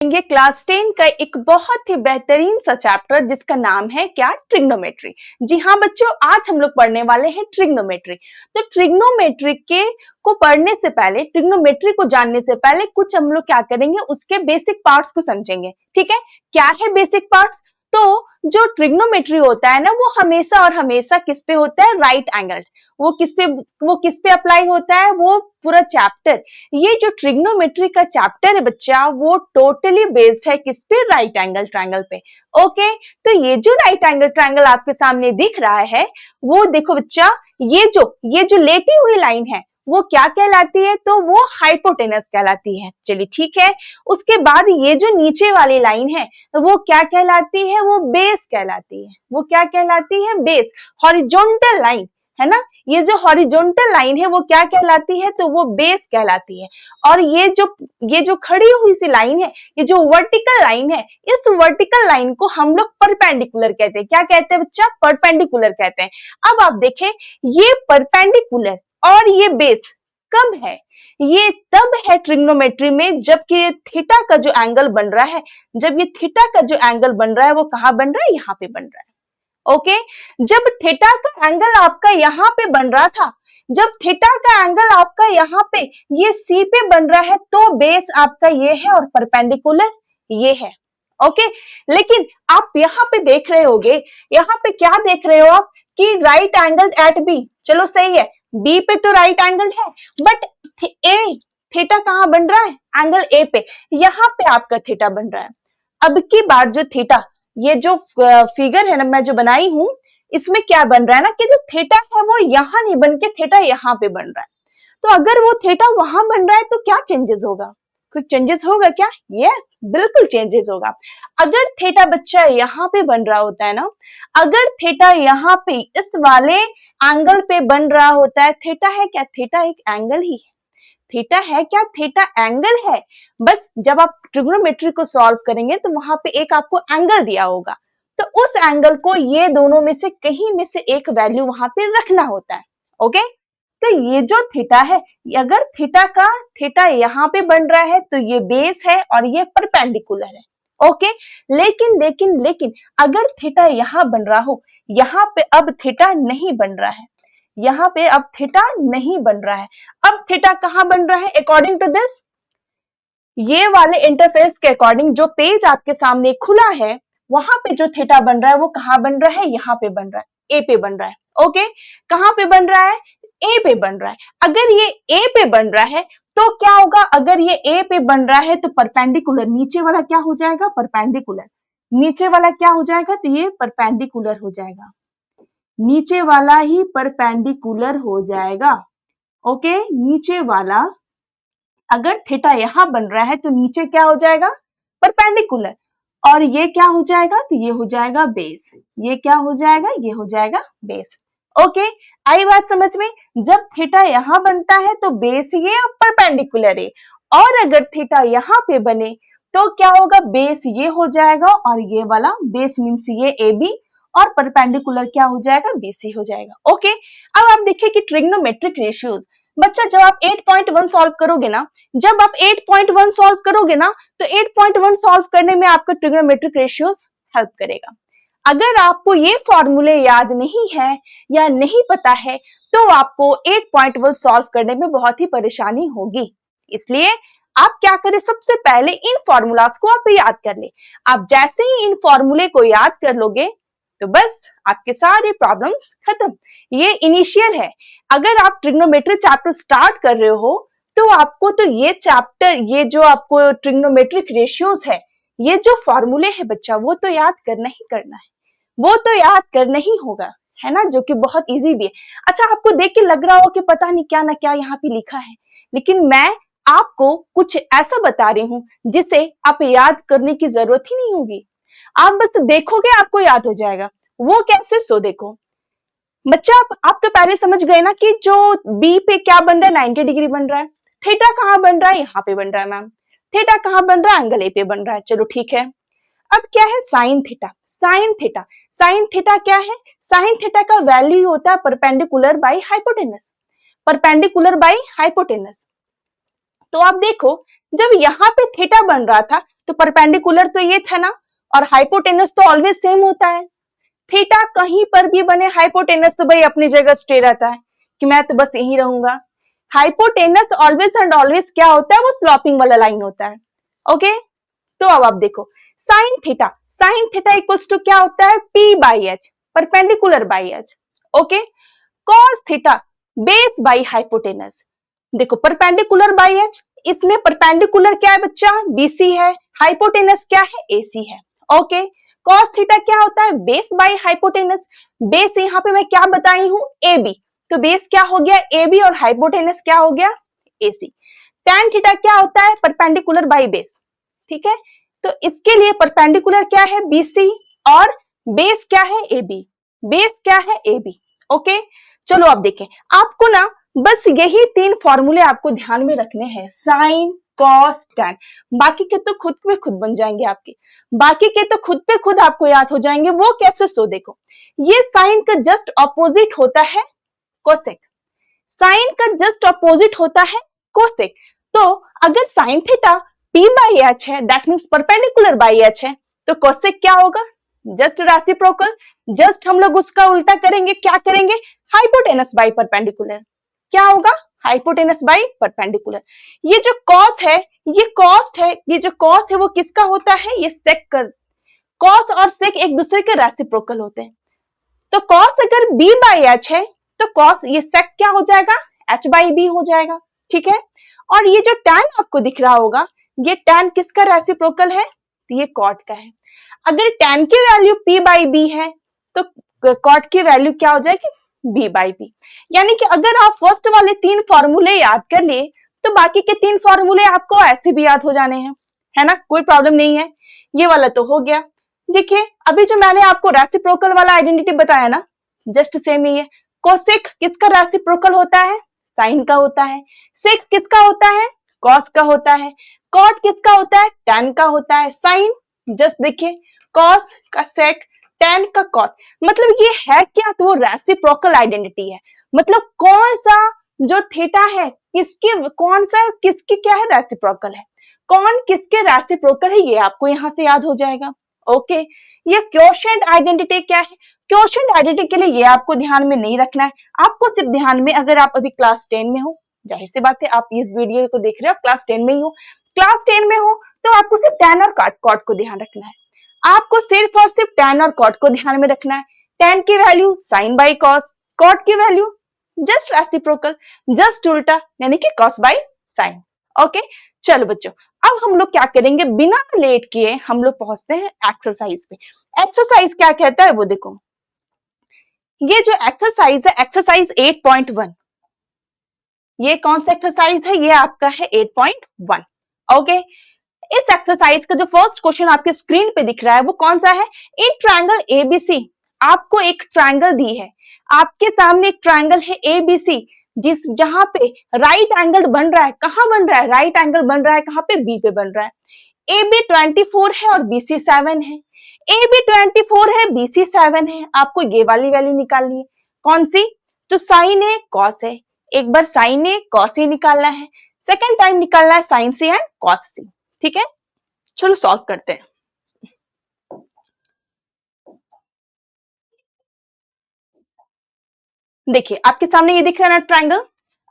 ये क्लास 10 का एक बहुत ही बेहतरीन सा चैप्टर जिसका नाम है क्या, ट्रिग्नोमेट्री। जी हाँ बच्चों, आज हम लोग पढ़ने वाले हैं ट्रिग्नोमेट्री। तो ट्रिग्नोमेट्री के को पढ़ने से पहले, ट्रिग्नोमेट्री को जानने से पहले कुछ हम लोग क्या करेंगे, उसके बेसिक पार्ट्स को समझेंगे। ठीक है, क्या है बेसिक पार्ट्स? तो जो ट्रिग्नोमेट्री होता है ना, वो हमेशा और हमेशा किस पे होता है, राइट एंगल। वो किस पे अप्लाई होता है, वो पूरा चैप्टर, ये जो ट्रिग्नोमेट्री का चैप्टर है बच्चा, वो टोटली बेस्ड है किस पे, राइट एंगल ट्रायंगल पे। ओके, तो ये जो राइट एंगल ट्रायंगल आपके सामने दिख रहा है, वो देखो बच्चा, ये जो लेटी हुई लाइन है वो क्या कहलाती है, तो वो हाइपोटेनस कहलाती है। चलिए ठीक है, उसके बाद ये जो नीचे वाली लाइन है वो क्या कहलाती है, वो बेस कहलाती है। वो क्या कहलाती है, बेस, हॉरिजॉन्टल लाइन है ना। ये जो हॉरिजॉन्टल लाइन है वो क्या कहलाती है, तो वो बेस कहलाती है। और ये जो खड़ी हुई सी लाइन है, ये जो वर्टिकल लाइन है, इस वर्टिकल लाइन को हम लोग परपेंडिकुलर कहते हैं। क्या कहते हैं बच्चा, परपेंडिकुलर कहते हैं। अब आप देखें, ये परपेंडिकुलर और ये बेस कब है, ये तब है ट्रिग्नोमेट्री में जबकि थीटा का जो एंगल बन रहा है, जब ये थीटा का जो एंगल बन रहा है वो कहां बन रहा है, यहां पे बन रहा है। ओके, जब थीटा का एंगल आपका यहां पे बन रहा था, जब थीटा का एंगल आपका यहां पे ये सी पे बन रहा है, तो बेस आपका ये है और परपेंडिकुलर ये है। ओके, लेकिन आप यहाँ पे देख रहे होगे, यहाँ पे क्या देख रहे हो आप, कि राइट एंगल एट बी। चलो सही है, बी पे तो राइट एंगल है, बट ए थीटा कहां बन रहा है, एंगल ए पे, यहां पे आपका थीटा बन रहा है। अब की बार जो थीटा, ये जो फिगर है ना मैं जो बनाई हूं, इसमें क्या बन रहा है ना, कि जो थीटा है वो यहां नहीं बन के थीटा यहां पे बन रहा है। तो अगर वो थीटा वहां बन रहा है तो क्या चेंजेस होगा, कुछ चेंजेस होगा क्या? यस, बिल्कुल चेंजेस होगा। अगर थीटा बच्चा यहाँ पे बन रहा होता है ना, अगर थीटा यहाँ पे इस वाले एंगल पे बन रहा होता है, थीटा है क्या, थीटा एक एंगल ही है। थीटा है क्या, थीटा एंगल है। बस जब आप ट्रिग्नोमेट्री को सॉल्व करेंगे तो वहां पे एक आपको एंगल दिया होगा, तो उस एंगल को ये दोनों में से कहीं में से एक वैल्यू वहां पे रखना होता है। ओके, तो ये जो थीटा है, अगर थीटा यहाँ पे बन रहा है तो ये बेस है और ये परपेंडिकुलर है। ओके, लेकिन अगर थीटा यहाँ बन रहा हो, यहाँ पे अब थीटा नहीं बन रहा है, यहाँ पे अब थीटा नहीं बन रहा है। अब थीटा कहाँ बन रहा है, अकॉर्डिंग टू दिस, ये वाले इंटरफेस के अकॉर्डिंग जो पेज आपके सामने खुला है, वहां पे जो थीटा बन रहा है वो कहाँ बन रहा है, यहाँ पे बन रहा है, ए पे बन रहा है। ओके, कहाँ पे बन रहा है, ए पे बन रहा है। अगर ये ए पे बन रहा है तो क्या होगा, अगर ये ए पे बन रहा है तो परपेंडिकुलर, नीचे वाला क्या हो जाएगा, परपेंडिकुलर, नीचे वाला क्या हो जाएगा, तो ये परपेंडिकुलर हो जाएगा, नीचे वाला ही परपेंडिकुलर हो जाएगा। ओके, नीचे वाला अगर थीटा यहां बन रहा है तो नीचे क्या हो जाएगा, परपेंडिकुलर, और ये क्या हो जाएगा, तो ये हो जाएगा बेस, ये क्या हो जाएगा, ये हो जाएगा बेस। ओके, आई बात समझ में? जब थीटा यहां बनता है तो बेस ये और परपेंडिकुलर है, और अगर थीटा यहाँ पे बने तो क्या होगा, बेस ये हो जाएगा और ये वाला बेस मीन्स ये ए बी, और परपेंडिकुलर क्या हो जाएगा, बीसी हो जाएगा। ओके, अब आप देखिए कि ट्रिग्नोमेट्रिक रेशियोज, बच्चा जब आप 8.1 सॉल्व करोगे ना, जब आप 8.1 सॉल्व करोगे ना, तो 8.1 सॉल्व करने में आपका ट्रिग्नोमेट्रिक रेशियोज हेल्प करेगा। अगर आपको ये फॉर्मूले याद नहीं है या नहीं पता है तो आपको 8.1 सॉल्व करने में बहुत ही परेशानी होगी। इसलिए आप क्या करें, सबसे पहले इन फॉर्मूलाज को आप याद कर ले। आप जैसे ही इन फॉर्मूले को याद कर लोगे तो बस आपके सारे प्रॉब्लम्स खत्म। ये इनिशियल है। अगर आप ट्रिग्नोमेट्री चैप्टर स्टार्ट कर रहे हो तो आपको तो ये चैप्टर, ये जो आपको ट्रिग्नोमेट्रिक रेशियोज है, ये जो फॉर्मूले है बच्चा, वो तो याद करना ही करना है, वो तो याद करना ही होगा, है ना, जो कि बहुत इजी भी है। अच्छा, आपको देख के लग रहा हो कि पता नहीं क्या ना क्या यहाँ पे लिखा है, लेकिन मैं आपको कुछ ऐसा बता रही हूँ जिसे आप याद करने की जरूरत ही नहीं होगी। आप बस देखोगे आपको याद हो जाएगा। वो कैसे, सो देखो बच्चा, आप तो पहले समझ गए ना कि जो बी पे क्या बन रहा है, 90 डिग्री बन रहा है। थीटा कहाँ बन रहा है, यहाँ पे बन रहा है मैम। थीटा कहाँ बन रहा है, एंगल ए पे बन रहा है। चलो ठीक है, अब क्या है, sine theta. Sine theta, sine theta क्या है, साइन थीटा का वैल्यू होता है perpendicular by hypotenuse, perpendicular by hypotenuse. तो आप देखो, जब यहाँ पे थीटा बन रहा था तो परपेंडिकुलर तो ये था ना, और हाइपोटेनस तो ऑलवेज सेम होता है। थीटा कहीं पर भी बने, हाइपोटेनस तो भाई अपनी जगह स्टे रहता है कि मैं तो बस यहीं रहूंगा। हाइपोटेनस ऑलवेज एंड ऑलवेज क्या होता है, वो स्लोपिंग वाला लाइन होता है। ओके, तो अब आप देखो साइन थीटा इक्वल्स टू क्या होता है, P by H, perpendicular by H. Okay, cos theta base by hypotenuse, देखो परपेंडिकुलर बाई एच, इसमें परपेंडिकुलर क्या है बच्चा, बीसी है, हाइपोटेनस क्या है, एसी है। ओके, कॉस थीटा क्या होता है, बेस बाई हाइपोटेनस, बेस यहाँ पे मैं क्या बताई हूं, ए बी, तो बेस क्या हो गया ए बी और हाइपोटेनस क्या हो गया एसी। tan थीटा क्या होता है, परपेंडिकुलर बाई बेस। ठीक है, तो इसके लिए परपेंडिकुलर क्या है, बीसी, और बेस क्या है, ए बी, बेस क्या है, ए बी। ओके, चलो अब देखें, आपको ना बस यही 3 फॉर्मूले आपको ध्यान में रखने हैं, साइन कॉस टैन, बाकी के तो खुद पे खुद बन जाएंगे आपके, बाकी के तो खुद पे खुद आपको याद हो जाएंगे। वो कैसे, सो देखो, ये साइन का जस्ट ऑपोजिट होता है कोसेक, साइन का जस्ट ऑपोजिट होता है कोसेक। तो अगर sine theta p by H है, that means perpendicular by H है, तो कोसेक क्या होगा, जस्ट रेसिप्रोकल, जस्ट हम लोग उसका उल्टा करेंगे, क्या करेंगे, हाइपोटेनस बाई परपेंडिकुलर, क्या होगा, हाइपोटेनस बाई परपेंडिकुलर। ये जो कॉस है, ये कॉस्ट है, ये जो कॉस है वो किसका होता है, ये सेक कर, कॉस और सेक एक दूसरे के रेसिप्रोकल होते हैं। तो कॉस अगर b बाई एच है तो कॉस ये सेक क्या हो जाएगा, h बाई बी हो जाएगा। ठीक है, और ये जो tan आपको दिख रहा होगा, ये tan किसका रेसिप्रोकल है, ये कॉट का है। अगर tan की वैल्यू p बाई बी है तो कॉट की वैल्यू क्या हो जाएगी, b बाई बी। यानी कि अगर आप फर्स्ट वाले 3 फॉर्मूले याद कर लिए तो बाकी के 3 फॉर्मूले आपको ऐसे भी याद हो जाने हैं, है ना, कोई प्रॉब्लम नहीं है। ये वाला तो हो गया। देखिए अभी जो मैंने आपको रेसिप्रोकल वाला आइडेंटिटी बताया ना, जस्ट सेम ही है। कोसेक किसका रेसिप्रोकल होता है, साइन का होता है। सेक किसका होता है, कॉस का होता है। कॉट किसका होता है, टैन का होता है। साइन जस्ट देखिए, कॉस का सेक, टैन का कॉट, मतलब ये है क्या, तो वो रेसिप्रोकल आइडेंटिटी है। मतलब कौन सा जो थीटा है किसके, कौन सा किसकी क्या है, रेसिप्रोकल है, कौन किसके रेसिप्रोकल है, ये आपको यहां से याद हो जाएगा। ओके, ये क्वोशिएंट आइडेंटिटी क्या है, क्वोशिएंट आइडेंटिटी के लिए ये आपको ध्यान में नहीं रखना है, आपको सिर्फ ध्यान में, अगर आप अभी क्लास 10 में हो, जाहिर सी बात है आप इस वीडियो को देख रहे हो क्लास 10 में ही हो, क्लास 10 में हो तो आपको सिर्फ टैन और कॉट को ध्यान रखना है, आपको सिर्फ और सिर्फ टैन और कॉट को ध्यान में रखना है। टैन की value sine by cos, cot की वैल्यू जस्ट रेसिप्रोकल, जस्ट उल्टा, यानी कि कॉस बाई साइन। ओके, चलो बच्चों अब हम लोग क्या करेंगे, बिना लेट किए हम लोग पहुंचते हैं एक्सरसाइज पे। एक्सरसाइज क्या कहता है वो देखो, ये जो एक्सरसाइज है एक्सरसाइज 8.1, ये कौन सा एक्सरसाइज है, ये आपका है 8.1। ओके, इस एक्सरसाइज का जो फर्स्ट क्वेश्चन आपके स्क्रीन पे दिख रहा है वो कौन सा है, इन ट्रायंगल एबीसी, आपको एक ट्रायंगल दी है, आपके सामने एक ट्रायंगल है एबीसी, जिस जहां पे राइट एंगल बन रहा है, कहां बन रहा है, राइट एंगल बन रहा है कहां पे, बी पे बन रहा है। ए बी 24 है और बी सी 7 है, ए बी 24 है बी सी 7 है, आपको ये वाली वैल्यू निकालनी है, कौन सी, तो साइन ए कॉस है, एक बार साइन ए कॉस ए निकालना है, सेकेंड टाइम निकालना है साइन सी एंड कॉस सी। ठीक है, चलो सॉल्व करते हैं। देखिए आपके सामने ये दिख रहा है ना ट्रायंगल,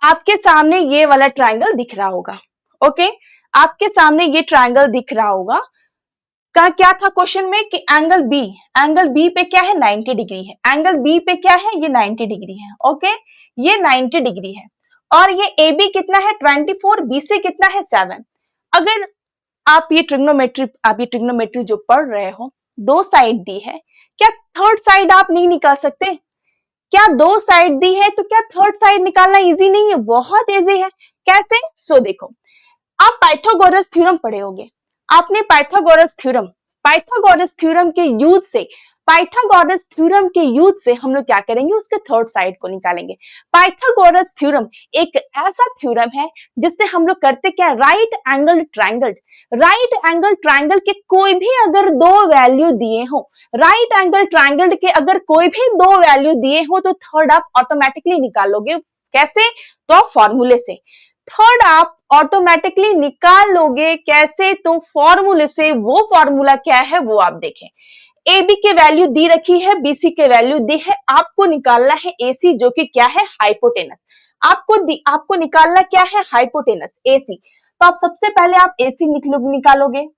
आपके सामने ये वाला ट्रायंगल दिख रहा होगा। ओके, आपके सामने ये ट्रायंगल दिख रहा होगा, का क्या था क्वेश्चन में कि एंगल बी पे क्या है, 90 डिग्री है, एंगल बी पे क्या है, ये 90 डिग्री है। ओके, ये 90 डिग्री है और ये ए बी कितना है 24, बी सी कितना है 7। अगर आप ये ट्रिग्नोमेट्री जो पढ़ रहे हो, 2 साइड दी है, क्या थर्ड साइड आप नहीं निकाल सकते, क्या 2 साइड दी है तो क्या थर्ड साइड निकालना इजी नहीं है, बहुत इजी है। कैसे, सो देखो, आप पाइथागोरस थ्योरम पढ़े होंगे, आपने पाइथागोरस थ्योरम के यूज से हम लोग क्या करेंगे, उसके थर्ड साइड को निकालेंगे। पाइथागोरस थ्योरम एक ऐसा थ्योरम है जिससे हम लोग करते क्या, राइट एंगल ट्रायंगल के कोई भी अगर 2 वैल्यू दिए हो, राइट एंगल ट्रायंगल के अगर कोई भी 2 वैल्यू दिए हो तो थर्ड आप ऑटोमेटिकली निकालोगे। कैसे, तो फॉर्मूले से, थर्ड आप ऑटोमेटिकली निकाल लोगे कैसे, तो फॉर्मूले से, वो फॉर्मूला क्या है वो आप देखें। ए बी के वैल्यू दी रखी है, बी सी के वैल्यू दी है, आपको निकालना है ए सी जो कि क्या है हाइपोटेनस। आपको निकालना क्या है हाइपोटेनस ए सी। तो आप सबसे पहले आप ए सी निकालोगे, है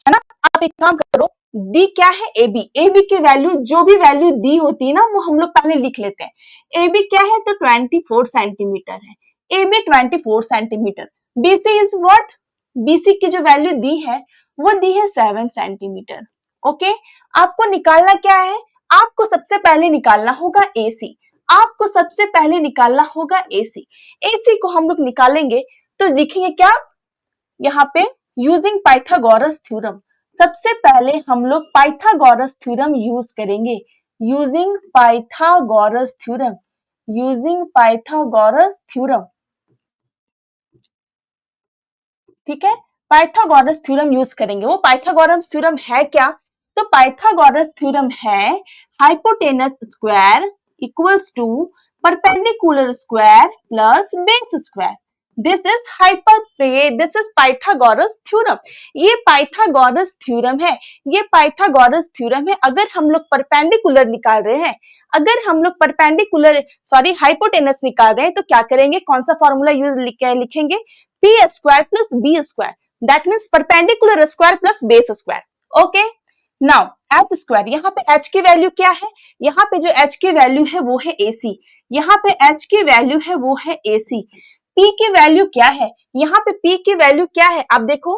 ना। आप एक काम करो, दी क्या है ए बी, ए बी की वैल्यू जो भी वैल्यू दी होती है ना वो हम लोग पहले लिख लेते हैं। ए बी क्या है तो 24 सेंटीमीटर है, A B 24 centimetre. B C is what, B C की जो वैल्यू दी है वो दी है 7 सेंटीमीटर। ओके, आपको निकालना क्या है, आपको सबसे पहले निकालना होगा ए सी, आपको सबसे पहले निकालना होगा ए सी। ए सी को हम लोग निकालेंगे तो लिखेंगे क्या यहाँ पे, यूजिंग पाइथागोरस थ्योरम। सबसे पहले हम लोग पाइथागोरस थ्योरम यूज करेंगे, using Pythagoras theorem, using Pythagoras theorem. ठीक है, पाइथागोरस थ्योरम यूज करेंगे। वो पाइथागोरस थ्योरम है क्या, तो पाइथागोरस थ्योरम है hypotenuse square equals to perpendicular square plus base square. This is Pythagoras theorem. ये पाइथागोरस थ्योरम है, ये पाइथागोरस थ्योरम है। अगर हम लोग परपेंडिकुलर निकाल रहे हैं, अगर हम लोग हाइपोटेनस निकाल रहे हैं तो क्या करेंगे, कौन सा फॉर्मूला यूज लिखेंगे, P square plus B square, that means perpendicular square plus base square. Okay, now H square, यहाँ पे एच की वैल्यू क्या है, यहाँ पे जो एच की वैल्यू है वो है ए सी, यहाँ पे एच की वैल्यू है वो है ए सी। पी की वैल्यू क्या है, यहाँ पे पी की वैल्यू क्या है, आप देखो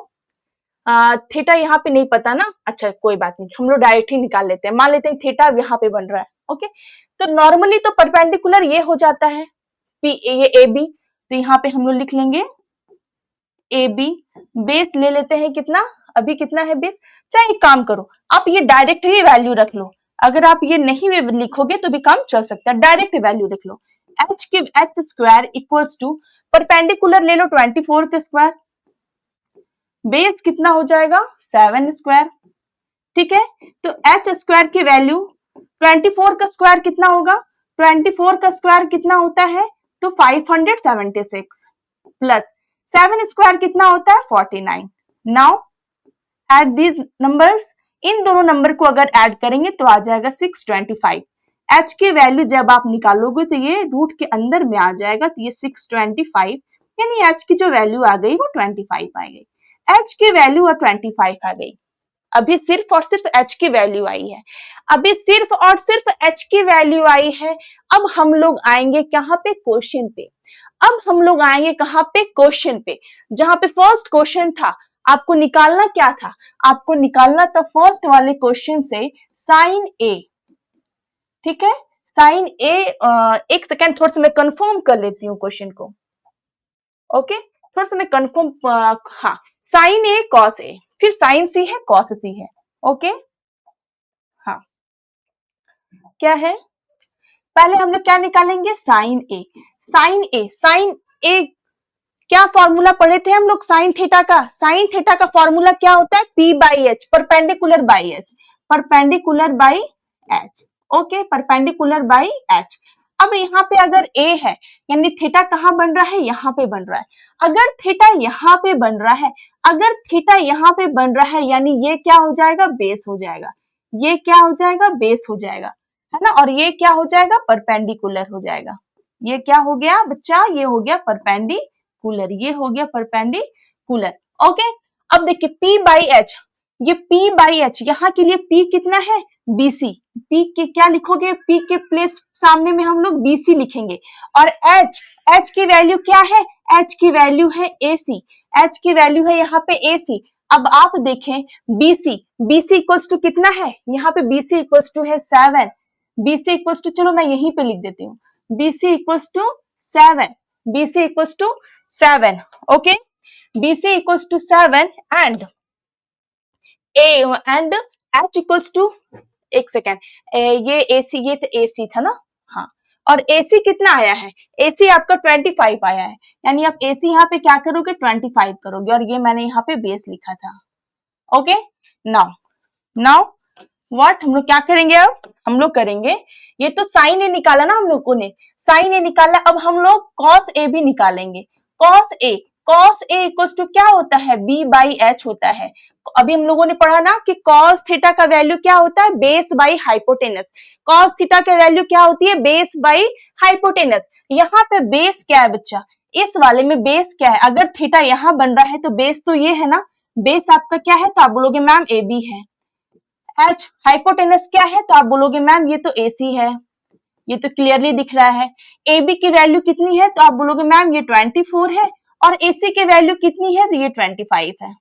थीटा यहाँ पे नहीं पता ना, अच्छा कोई बात नहीं, हम लोग डायरेक्ट ही निकाल लेते हैं। मान लेते हैं थीटा यहाँ पे बन रहा है। ओके, तो नॉर्मली तो परपेंडिकुलर ये हो जाता है पी, ये ए बी, तो यहाँ पे हम लोग लिख लेंगे ए बी, बेस ले लेते हैं कितना, अभी कितना है बेस। चाहे एक काम करो, आप ये डायरेक्ट ही वैल्यू रख लो, अगर आप ये नहीं लिखोगे तो भी काम चल सकता है, डायरेक्ट वैल्यू रख लो। H square equals to perpendicular ले लो 24 के स्क्वायर, बेस कितना हो जाएगा 7 स्क्वायर। ठीक है, तो एच स्क्वायर की वैल्यू 24 का स्क्वायर कितना होगा, 24 का स्क्वायर कितना होता है तो 576 प्लस 7 स्क्वायर कितना होता है 49। नाउ एड दीज नंबर्स, इन दोनों नंबर को अगर ऐड करेंगे तो आ जाएगा 625। एच की वैल्यू जब आप निकालोगे तो ये रूट के अंदर में आ जाएगा, तो ये 625, यानी एच की जो वैल्यू आ गई वो 25 आ गई, एच की वैल्यू और 25 आ गई। अभी सिर्फ और सिर्फ एच की वैल्यू आई है, अभी सिर्फ और सिर्फ एच की वैल्यू आई है। अब हम लोग आएंगे कहाँ पे, क्वेश्चन पे। अब हम लोग आएंगे कहाँ पे, क्वेश्चन पे, जहां पे फर्स्ट क्वेश्चन था। आपको निकालना क्या था, आपको निकालना था फर्स्ट वाले क्वेश्चन से साइन ए। ठीक है, साइन ए, एक सेकेंड थोड़ा सा मैं कंफर्म कर लेती हूँ क्वेश्चन को। ओके, थोड़ा सा मैं कंफर्म, हाँ, साइन ए कॉस ए, फिर साइन सी है कॉस सी है। ओके, हाँ, क्या है, पहले हम लोग क्या निकालेंगे, साइन ए। साइन ए, साइन ए क्या फॉर्मूला पढ़े थे हम लोग साइन थीटा का, साइन थीटा का फॉर्मूला क्या होता है, P by H, perpendicular by H, perpendicular by H. Okay, perpendicular by H. अब यहाँ पे अगर ए है, यानी थीटा कहाँ बन रहा है, यहाँ पे बन रहा है। अगर थीटा यहाँ पे बन रहा है, अगर थीटा यहाँ पे बन रहा है, यानी ये क्या हो जाएगा, बेस हो जाएगा, ये क्या हो जाएगा, बेस हो जाएगा, है ना। और ये क्या हो जाएगा, परपेंडिकुलर हो जाएगा। ये क्या हो गया बच्चा, ये हो गया परपेंडिकुलर, ये हो गया परपेंडिकुलर। ओके, अब देखिए P बाई एच, ये P बाई एच, यहाँ के लिए P कितना है, BC। P के क्या लिखोगे, P के प्लेस सामने में हम लोग BC लिखेंगे। और H की वैल्यू क्या है, H की वैल्यू है AC, H की वैल्यू है यहाँ पे AC। अब आप देखें BC इक्वल्स टू कितना है, यहाँ पे BC इक्वल्स टू है 7, BC इक्वल्स टू, चलो मैं यहीं पे लिख देती हूँ, BC equals to 7, BC equals to 7। Okay, BC equals to 7 and H equals to, एक सेकेंड, ये AC, ये तो AC था ना, हाँ, और AC कितना आया है, AC आपका 25 आया है, यानी आप AC यहाँ पे क्या करोगे, 25 करोगे, और ये मैंने यहाँ पे बेस लिखा था। ओके, नाउ व्हाट, हम लोग क्या करेंगे, अब हम लोग करेंगे, ये तो साइन ए निकाला ना हम लोगों ने, साइन ए निकाला, अब हम लोग कॉस ए भी निकालेंगे। Cos A, cos A equals to क्या होता है, बी बाई एच होता है। अभी हम लोगों ने पढ़ा ना कि कॉस थीटा का वैल्यू क्या होता है, base by hypotenuse. Cos theta का वैल्यू क्या होती है, बेस बाई हाइपोटेनस। यहाँ पे बेस क्या है बच्चा, इस वाले में बेस क्या है, अगर थीटा यहाँ बन रहा है तो बेस तो ये है ना, बेस आपका क्या है, तो आप बोलोगे मैम ए बी है। एच हाइपोटेनस क्या है, तो आप बोलोगे मैम ये तो ए सी है, ये तो क्लियरली दिख रहा है। ए बी की वैल्यू कितनी है, तो आप बोलोगे मैम ये 24 है, और एसी की वैल्यू कितनी है, तो ये 25 है।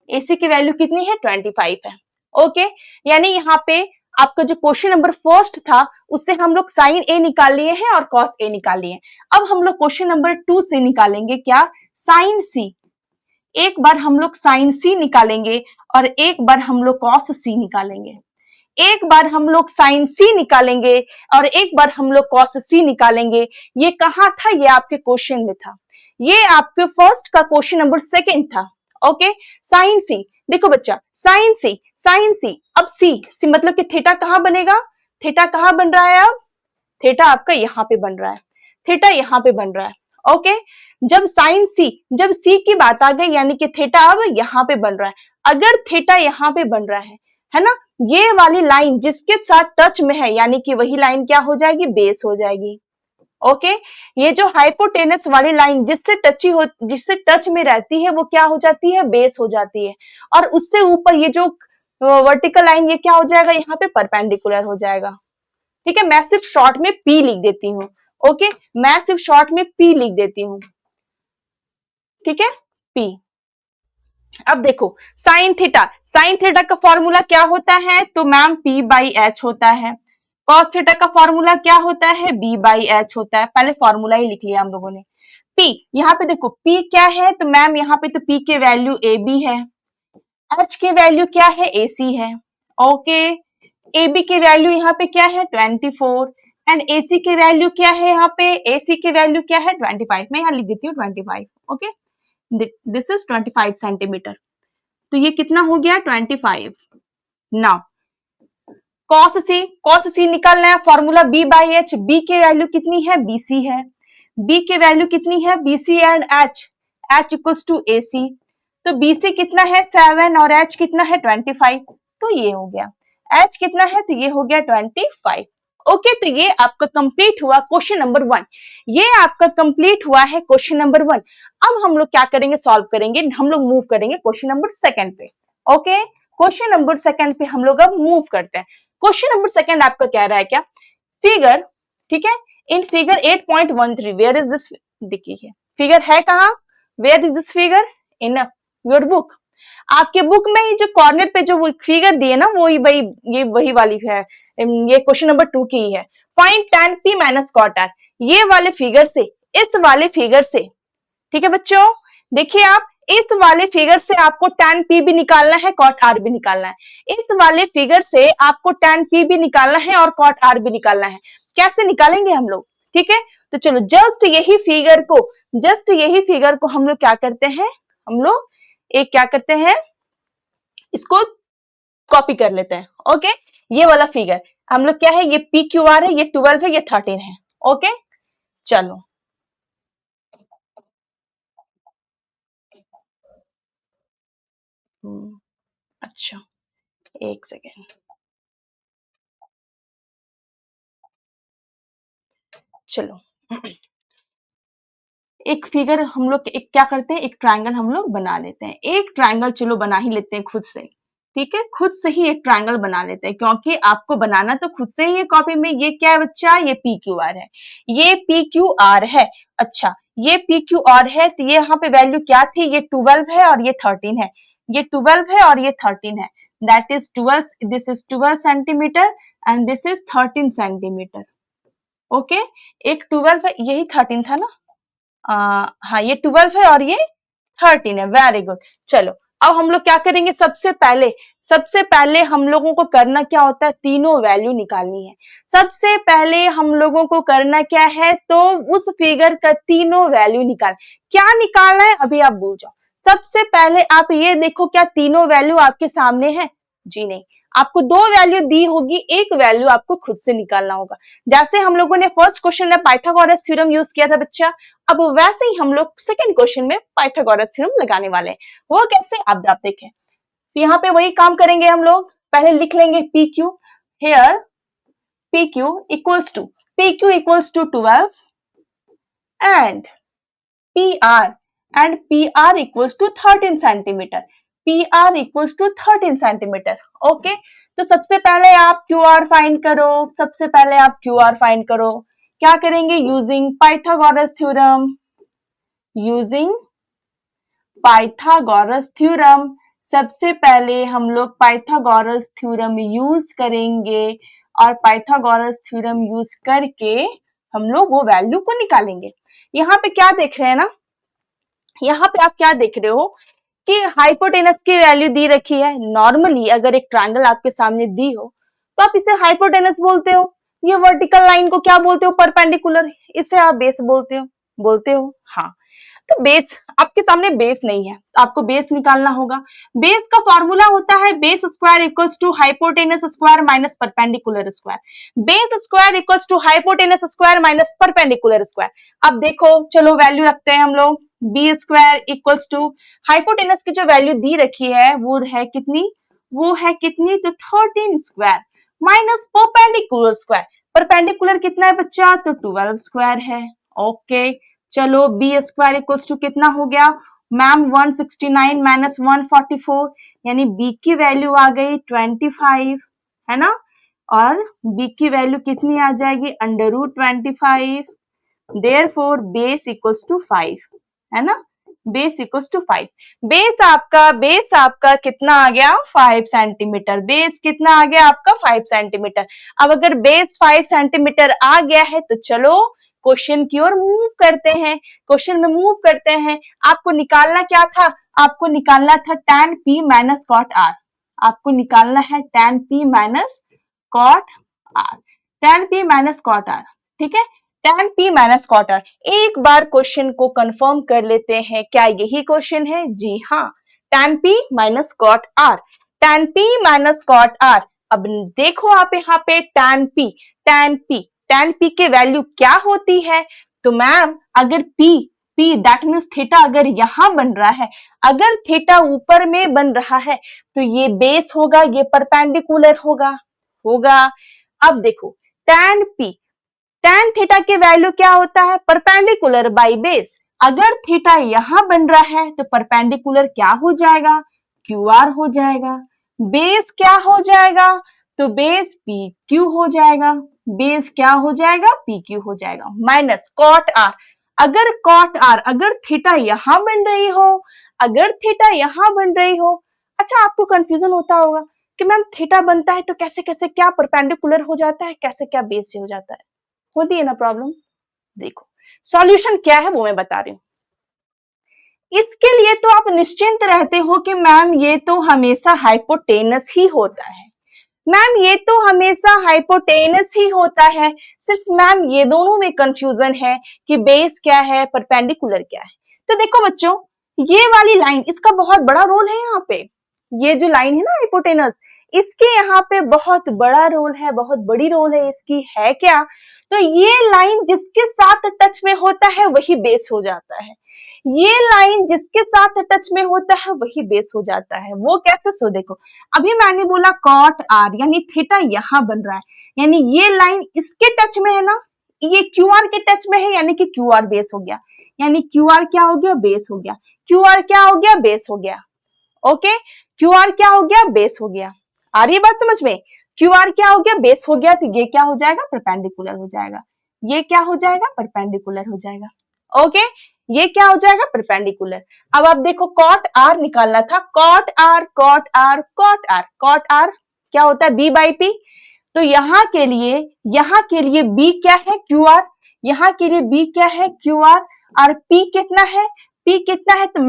एसी की वैल्यू कितनी है, 25 है। ओके, यानी यहाँ पे आपका जो क्वेश्चन नंबर फर्स्ट था उससे हम लोग साइन ए निकाल लिए हैं और कॉस ए निकाल लिए हैं। अब हम लोग क्वेश्चन नंबर 2 से निकालेंगे क्या, साइन सी। एक बार हम लोग साइन सी निकालेंगे और एक बार हम लोग कॉस सी निकालेंगे। एक बार हम लोग साइन सी निकालेंगे और एक बार हम लोग कॉस सी निकालेंगे। ये कहाँ था, ये आपके क्वेश्चन में था, ये आपके फर्स्ट का क्वेश्चन नंबर सेकंड था। ओके, साइन सी, देखो बच्चा साइन सी, साइन सी, अब सी मतलब कि थीटा कहाँ बनेगा, थीटा कहाँ बन रहा है, अब थीटा आपका यहाँ पे बन रहा है, थीटा यहाँ पे बन रहा है। ओके, जब साइन सी, जब सी की बात आ गई यानी कि थीटा अब यहाँ पे बन रहा है। अगर थीटा यहाँ पे बन रहा है ना, ये वाली लाइन जिसके साथ टच में है यानी कि वही लाइन क्या हो जाएगी, बेस हो जाएगी। ओके, ये जो हाइपोटेनस वाली लाइन जिससे टच में रहती है वो क्या हो जाती है, बेस हो जाती है। और उससे ऊपर ये जो वर्टिकल लाइन ये क्या हो जाएगा, यहाँ पे परपेंडिकुलर हो जाएगा। ठीक है, मैं सिर्फ शॉर्ट में पी लिख देती हूँ। ओके, मैं सिर्फ शॉर्ट में पी लिख देती हूँ। ठीक है, पी। अब देखो साइन थीटा, साइन थीटा का फॉर्मूला क्या होता है, तो मैम पी बाई एच होता है। कॉस थीटा का फॉर्मूला क्या होता है, बी बाई एच होता है। पहले फॉर्मूला ही लिख लिया हम लोगों ने। पी, यहाँ पे देखो पी क्या है, तो मैम यहाँ पे तो पी के वैल्यू ए बी है, एच के वैल्यू क्या है, ए सी है। ओके, ए बी के वैल्यू यहाँ पे क्या है, 24, एंड ए सी के वैल्यू क्या है, यहाँ पे ए सी के वैल्यू क्या है, 25। मैं यहाँ लिख देती हूँ 25। ओके, दिस इज 25 सेंटीमीटर, तो ये कितना हो गया, 25। नाउ कॉस सी निकालना है, formula B by H. B के वैल्यू कितनी है, बीसी है, बी के वैल्यू कितनी है, BC and H, H equals to A C. तो बीसी कितना है 7 और एच कितना है 25, तो ये हो गया। एच कितना है, तो ये हो गया 25। ओके, तो ये आपका कंप्लीट हुआ क्वेश्चन नंबर 1। ये आपका कंप्लीट हुआ है क्वेश्चन नंबर 1। अब हम लोग क्या करेंगे, सॉल्व करेंगे, हम लोग मूव करेंगे क्वेश्चन नंबर 2 पे। ओके, क्वेश्चन नंबर 2 पे हम लोग अब मूव करते हैं। क्वेश्चन नंबर 2 आपका कह रहा है क्या, फिगर, ठीक है, in figure 8.13 where is this, देखिए फिगर है कहाँ, where is this figure, in your book. आपके बुक में ही जो कॉर्नर पे जो वो फिगर दिए ना, वही वाली है, ये क्वेश्चन नंबर 2 की ही है। Find tan p minus cot r, ये वाले फिगर से, इस वाले फिगर से, ठीक है बच्चों, देखिए आप इस वाले फिगर से आपको tan p भी निकालना है, cot r भी निकालना है। इस वाले फिगर से आपको tan p भी निकालना है और cot r भी निकालना है। कैसे निकालेंगे हम लोग, ठीक है, तो चलो जस्ट यही फिगर को हम लोग क्या करते हैं, हम लोग एक क्या करते हैं, इसको कॉपी कर लेते हैं। ओके, ये वाला फिगर हम लोग क्या है, ये पी क्यू आर है, ये 12 है, ये 13 है। ओके, चलो अच्छा एक सेकेंड, चलो एक फिगर हम लोग एक क्या करते हैं, एक ट्रायंगल हम लोग बना लेते हैं। एक ट्रायंगल चलो बना ही लेते हैं खुद से, ठीक है, खुद से ही एक ट्रायंगल बना लेते हैं, क्योंकि आपको बनाना तो खुद से ही है कॉपी में। ये क्या है बच्चा, ये पी क्यू आर है, ये पी क्यू आर है। अच्छा, ये पी क्यू आर है, तो ये यहाँ पे वैल्यू क्या थी, ये 12 है और ये 13 है, ये 12 है और ये 13 है, that is 12, this is 12 centimetre and this is 13 centimetre. Okay, एक 12 है, यही 13 था ना, हाँ ये 12 है और ये 13 है, वेरी गुड। चलो अब हम लोग क्या करेंगे, सबसे पहले हम लोगों को करना क्या होता है, तीनों वैल्यू निकालनी है। सबसे पहले हम लोगों को करना क्या है, तो उस फिगर का तीनों वैल्यू क्या निकालना है, अभी आप भूल जाओ। सबसे पहले आप ये देखो क्या तीनों वैल्यू आपके सामने है, जी नहीं, आपको दो वैल्यू दी होगी, एक वैल्यू आपको खुद से निकालना होगा। जैसे हम लोगों ने फर्स्ट क्वेश्चन में पाइथागोरस थ्योरम यूज किया था बच्चा, अब वैसे ही हम लोग सेकंड क्वेश्चन में पाइथागोरस थ्योरम लगाने वाले हैं। वो कैसे, आप देखें। यहाँ पे वही काम करेंगे हम लोग, पहले लिख लेंगे P Q, here P Q equals to 12 and PR equals to 13 centimetre, PR equals to 13 centimetre. Okay, तो सबसे पहले आप QR फाइंड करो, सबसे पहले आप QR फाइंड करो। क्या करेंगे, using Pythagoras theorem, using Pythagoras theorem. सबसे पहले हम लोग पाइथागोरस थ्योरम यूज करेंगे और पाइथागोरस थ्योरम यूज करके हम लोग वो वैल्यू को निकालेंगे। यहाँ पे क्या देख रहे हैं ना, यहाँ पे आप क्या देख रहे हो कि हाइपोटेनस की वैल्यू दी रखी है। नॉर्मली अगर एक ट्रायंगल आपके सामने दी हो तो आप इसे हाइपोटेनस बोलते हो, ये वर्टिकल लाइन को क्या बोलते हो, परपेंडिकुलर, इसे आप बेस बोलते हो। हाँ, तो बेस आपके सामने बेस नहीं है, आपको बेस निकालना होगा। बेस का फॉर्मूला होता है base square equals to hypotenuse square minus perpendicular square. Base square equals to hypotenuse square minus perpendicular square. अब देखो, चलो वैल्यू रखते हैं हम लोग, B square equals to hypotenuse की जो वैल्यू दी रखी है वो है कितनी, तो 13 square minus perpendicular square. Perpendicular कितना है बच्चा, तो 12 स्क्वायर है। ओके, चलो बी स्क्वायर इक्वल्स टू कितना हो गया मैम, 169 माइनस 144, यानी बी की वैल्यू आ गई 25, है ना, और बी की वैल्यू कितनी आ जाएगी, √25। देयरफॉर बेस इक्वल्स टू 5, है ना, बेस इक्वल्स टू 5। बेस आपका कितना आ गया, 5 सेंटीमीटर। बेस कितना आ गया आपका, 5 सेंटीमीटर। अब अगर बेस 5 सेंटीमीटर आ गया है तो चलो क्वेश्चन की ओर मूव करते हैं। क्वेश्चन में मूव करते हैं, आपको निकालना क्या था, आपको निकालना था tan p minus cot r। आपको निकालना है tan p minus cot r, tan p minus cot r, ठीक है, tan p minus cot r। एक बार क्वेश्चन को कंफर्म कर लेते हैं, क्या यही क्वेश्चन है, जी हाँ, tan p minus cot r, tan p minus cot r। अब देखो आप यहाँ पे tan p की वैल्यू क्या होती है, तो मैम अगर p दैट मीन्स थीटा अगर यहां बन रहा है, अगर थीटा ऊपर में बन रहा है तो ये बेस होगा, ये परपेंडिकुलर होगा। अब देखो tan थीटा की वैल्यू क्या होता है, परपेंडिकुलर बाय बेस। अगर थीटा यहां बन रहा है तो परपेंडिकुलर क्या हो जाएगा, QR हो जाएगा। बेस क्या हो जाएगा, तो बेस PQ हो जाएगा। बेस क्या हो जाएगा, PQ हो जाएगा, माइनस cot r। अगर थीटा यहां बन रही हो, अच्छा आपको कंफ्यूजन होता होगा कि मैम थीटा बनता है तो कैसे क्या परपेंडिकुलर हो जाता है, कैसे क्या बेस से हो जाता है, होती है ना प्रॉब्लम। देखो सॉल्यूशन क्या है वो मैं बता रही हूँ। इसके लिए तो आप निश्चिंत रहते हो कि मैम ये तो हमेशा हाइपोटेनस ही होता है, मैम ये तो हमेशा हाइपोटेनस ही होता है, सिर्फ मैम ये दोनों में कंफ्यूजन है कि बेस क्या है, परपेंडिकुलर क्या है। तो देखो बच्चों, ये वाली लाइन, इसका बहुत बड़ा रोल है यहाँ पे। ये जो लाइन है ना हाइपोटेनस, इसके यहाँ पे बहुत बड़ा रोल है, बहुत बड़ी रोल है इसकी, है क्या, तो ये लाइन जिसके साथ टच में होता है वही बेस हो जाता है। ये लाइन जिसके साथ टच में होता है वही बेस हो जाता है। वो कैसे, सो देखो अभी मैंने बोला cot r, यानी थीटा यहां बन रहा है, यानी ये लाइन इसके टच में है ना, ये QR के टच में है, यानी कि QR बेस हो गया, यानी QR क्या हो गया, बेस हो गया। QR क्या हो गया, बेस हो गया। ओके, QR क्या हो गया, बेस हो गया। आ रही बात समझ में, QR क्या हो गया, बेस हो गया, तो ये क्या हो जाएगा, परपेंडिकुलर हो जाएगा। ये क्या हो जाएगा, परपेंडिकुलर हो जाएगा। ओके, ये क्या हो जाएगा, परपेंडिकुलर। अब आप देखो cot r निकालना था, cot r क्या होता है, b बाई p। तो यहाँ के लिए b क्या है, QR, यहाँ के लिए b क्या है, QR, और p कितना है, तो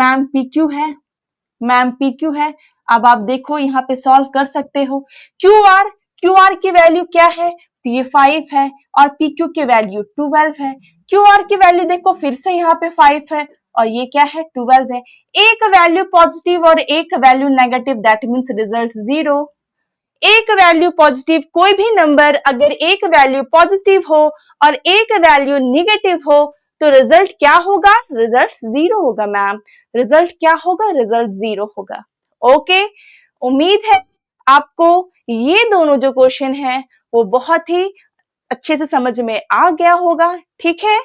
मैम PQ है। अब आप देखो यहाँ पे सॉल्व कर सकते हो। QR की वैल्यू क्या है, तो ये 5 है, और PQ की वैल्यू 12 है। QR की वैल्यू देखो फिर से यहाँ पे 5 है, और ये क्या है, 12 है। एक वैल्यू पॉजिटिव और एक value negative, that means result 0। एक वैल्यू पॉजिटिव, कोई भी नंबर अगर एक वैल्यू पॉजिटिव हो और एक वैल्यू निगेटिव हो तो रिजल्ट क्या होगा? रिजल्ट जीरो होगा मैम। रिजल्ट क्या होगा? रिजल्ट जीरो होगा। ओके, उम्मीद है आपको ये दोनों जो क्वेश्चन है वो बहुत ही अच्छे से समझ में आ गया होगा। ठीक है,